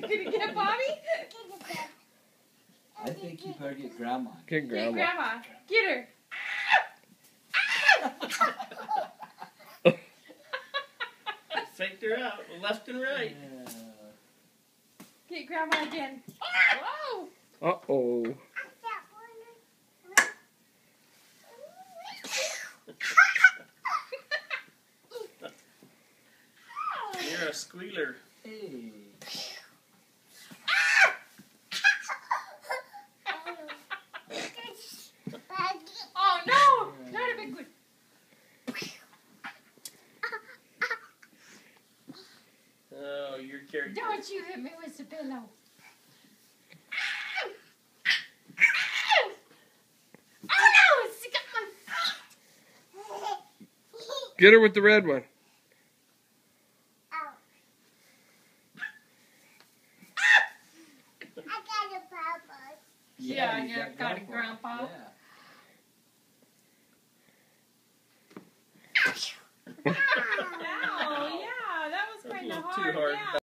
Gonna get Bobby? I think you better get Grandma. Get Grandma. Get Grandma. Get her. Faked her out, left and right. Get Grandma again. Whoa! Uh-oh. You're a squealer. Hey. Oh no! Not a big one. Oh, your character. Don't you hit me with the pillow. Oh no! It's got my feet. Get her with the red one. Yeah, you got it, Grandpa. Yeah. Ow, yeah, that was That's a kind of little too hard. hard. Yeah.